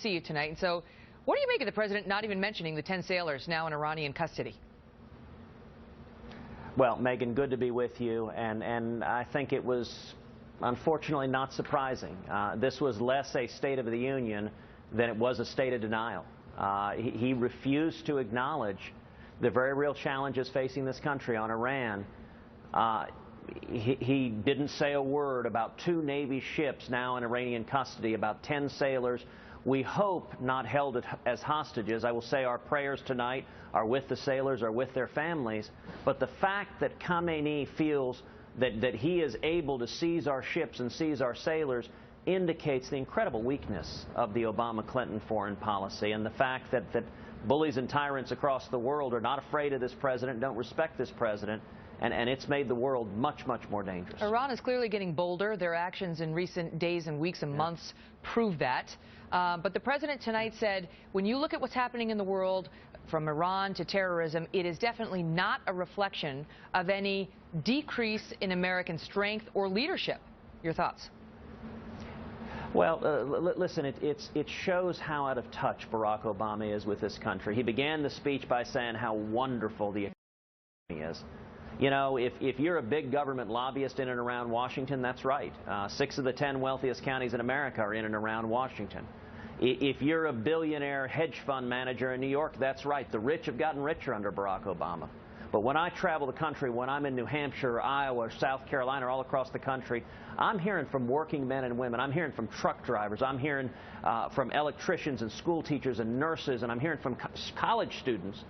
See you tonight. And so what do you make of the president not even mentioning the 10 sailors now in Iranian custody? Well, Megan, good to be with you, and I think it was unfortunately not surprising. This was less a State of the Union than it was a state of denial. He refused to acknowledge the very real challenges facing this country on Iran. He didn't say a word about 2 Navy ships now in Iranian custody, about 10 sailors. We hope not held as hostages. I will say our prayers tonight are with the sailors, are with their families. But the fact that Khamenei feels that he is able to seize our ships and seize our sailors indicates the incredible weakness of the Obama-Clinton foreign policy, and the fact that bullies and tyrants across the world are not afraid of this president, don't respect this president. And it's made the world much, much more dangerous. Iran is clearly getting bolder. Their actions in recent days and weeks and months prove that. But the president tonight said, when you look at what's happening in the world, from Iran to terrorism, it is definitely not a reflection of any decrease in American strength or leadership. Your thoughts? Well, listen, it shows how out of touch Barack Obama is with this country. He began the speech by saying how wonderful the economy is. You know, if you're a big government lobbyist in and around Washington, that's right. 6 of the 10 wealthiest counties in America are in and around Washington. If you're a billionaire hedge fund manager in New York, that's right. The rich have gotten richer under Barack Obama. But when I travel the country, when I'm in New Hampshire, or Iowa, or South Carolina, or all across the country, I'm hearing from working men and women. I'm hearing from truck drivers. I'm hearing from electricians and school teachers and nurses, and I'm hearing from college students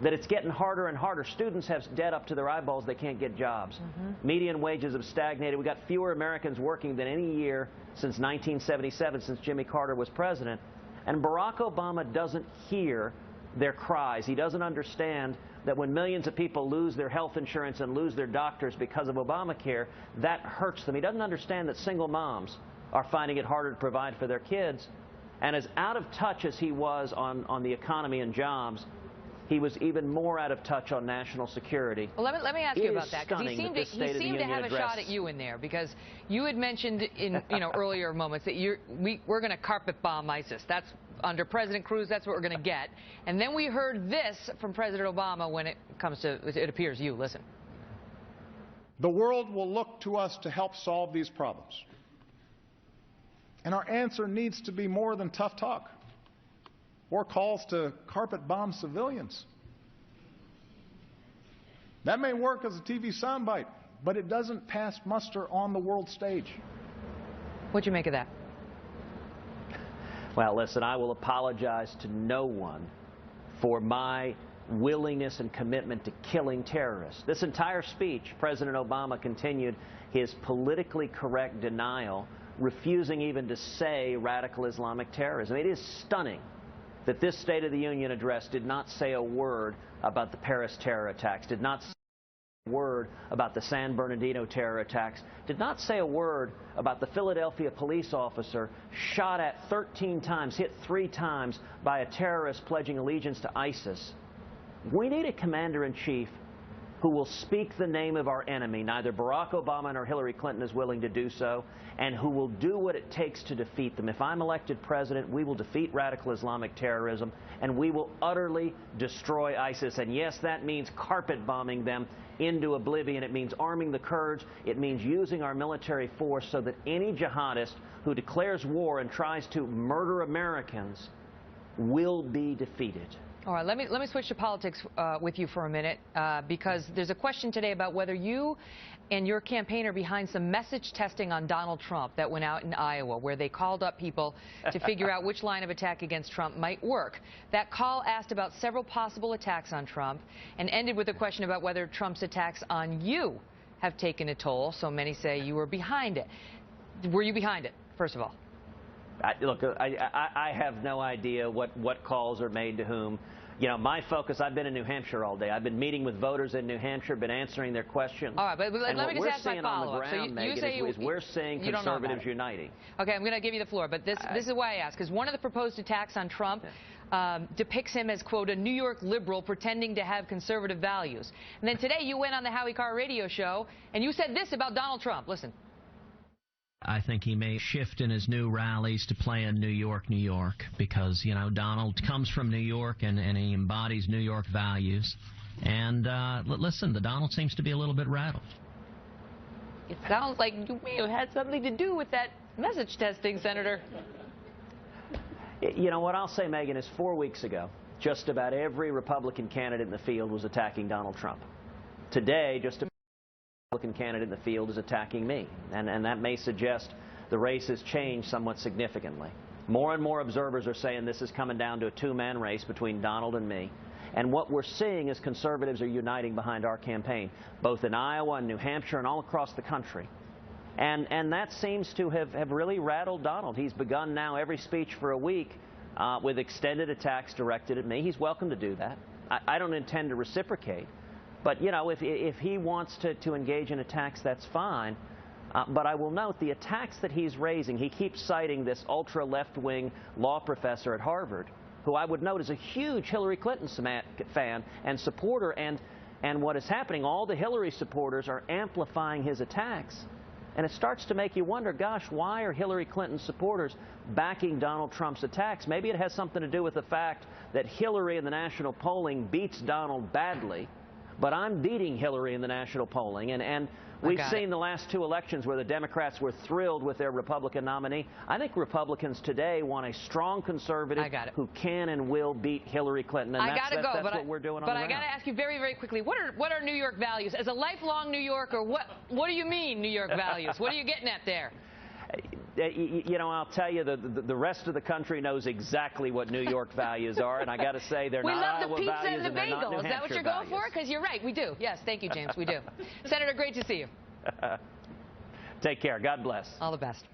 that it's getting harder and harder. Students have debt up to their eyeballs. They can't get jobs. Median wages have stagnated. We've got fewer Americans working than any year since 1977, since Jimmy Carter was president. And Barack Obama doesn't hear their cries. He doesn't understand that when millions of people lose their health insurance and lose their doctors because of Obamacare, that hurts them. He doesn't understand that single moms are finding it harder to provide for their kids. And as out of touch as he was on the economy and jobs, he was even more out of touch on national security. Well, let me ask you about that, because he seemed to have a shot at you in there, because you had mentioned in earlier moments that we're going to carpet bomb ISIS. That's under President Cruz. That's what we're going to get. And then we heard this from President Obama when it comes to, it appears, you. Listen. The world will look to us to help solve these problems. And our answer needs to be more than tough talk or calls to carpet bomb civilians. That may work as a TV soundbite, but it doesn't pass muster on the world stage. What'd you make of that? Well, listen, I will apologize to no one for my willingness and commitment to killing terrorists. This entire speech, President Obama continued his politically correct denial, refusing even to say radical Islamic terrorism. It is stunning that this State of the Union address did not say a word about the Paris terror attacks, did not say a word about the San Bernardino terror attacks, did not say a word about the Philadelphia police officer shot at 13 times, hit 3 times by a terrorist pledging allegiance to ISIS. We need a commander-in-chief who will speak the name of our enemy. Neither Barack Obama nor Hillary Clinton is willing to do so, and who will do what it takes to defeat them. If I'm elected president, we will defeat radical Islamic terrorism, and we will utterly destroy ISIS. And yes, that means carpet bombing them into oblivion. It means arming the Kurds. It means using our military force so that any jihadist who declares war and tries to murder Americans will be defeated. All right, let me switch to politics with you for a minute, because there's a question today about whether you and your campaign are behind some message testing on Donald Trump that went out in Iowa, where they called up people to figure out which line of attack against Trump might work. That call asked about several possible attacks on Trump and ended with a question about whether Trump's attacks on you have taken a toll. So many say you were behind it. Were you behind it, first of all? Look, I have no idea what calls are made to whom. You know, my focus, I've been in New Hampshire all day. I've been meeting with voters in New Hampshire, been answering their questions. All right, but let me just ask my follow-up. So you say we're seeing conservatives uniting. Okay, I'm going to give you the floor, but this is why I ask, because one of the proposed attacks on Trump depicts him as, quote, a New York liberal pretending to have conservative values. And then today you went on the Howie Carr radio show and you said this about Donald Trump. Listen. I think he may shift in his new rallies to play in New York, because, you know, Donald comes from New York and he embodies New York values. And listen, the Donald seems to be a little bit rattled. It sounds like you may have had something to do with that message testing, Senator. You know, what I'll say, Megan, is 4 weeks ago, just about every Republican candidate in the field was attacking Donald Trump. Today, just about every Republican candidate in the field is attacking me. And that may suggest the race has changed somewhat significantly. More and more observers are saying this is coming down to a two-man race between Donald and me. And what we're seeing is conservatives are uniting behind our campaign, both in Iowa and New Hampshire and all across the country. And that seems to have really rattled Donald. He's begun now every speech for a week with extended attacks directed at me. He's welcome to do that. I don't intend to reciprocate. But, you know, if he wants to engage in attacks, that's fine. But I will note the attacks that he's raising, he keeps citing this ultra-left-wing law professor at Harvard, who I would note is a huge Hillary Clinton fan and supporter. And what is happening, all the Hillary supporters are amplifying his attacks. And it starts to make you wonder, gosh, why are Hillary Clinton supporters backing Donald Trump's attacks? Maybe it has something to do with the fact that Hillary in the national polling beats Donald badly, but I'm beating Hillary in the national polling. And we've seen the last two elections where the Democrats were thrilled with their Republican nominee. I think Republicans today want a strong conservative who can and will beat Hillary Clinton. And that's what we're doing on the ground. But I got to ask you very, very quickly, what are New York values? As a lifelong New Yorker, what do you mean, New York values? What are you getting at there? You know, I'll tell you, the rest of the country knows exactly what New York values are, and I got to say they're not Iowa values. We love the pizza and the bagel. Is that what you're going for? Because you're right, we do. Yes, thank you, James, we do. Senator, great to see you. Take care. God bless. All the best.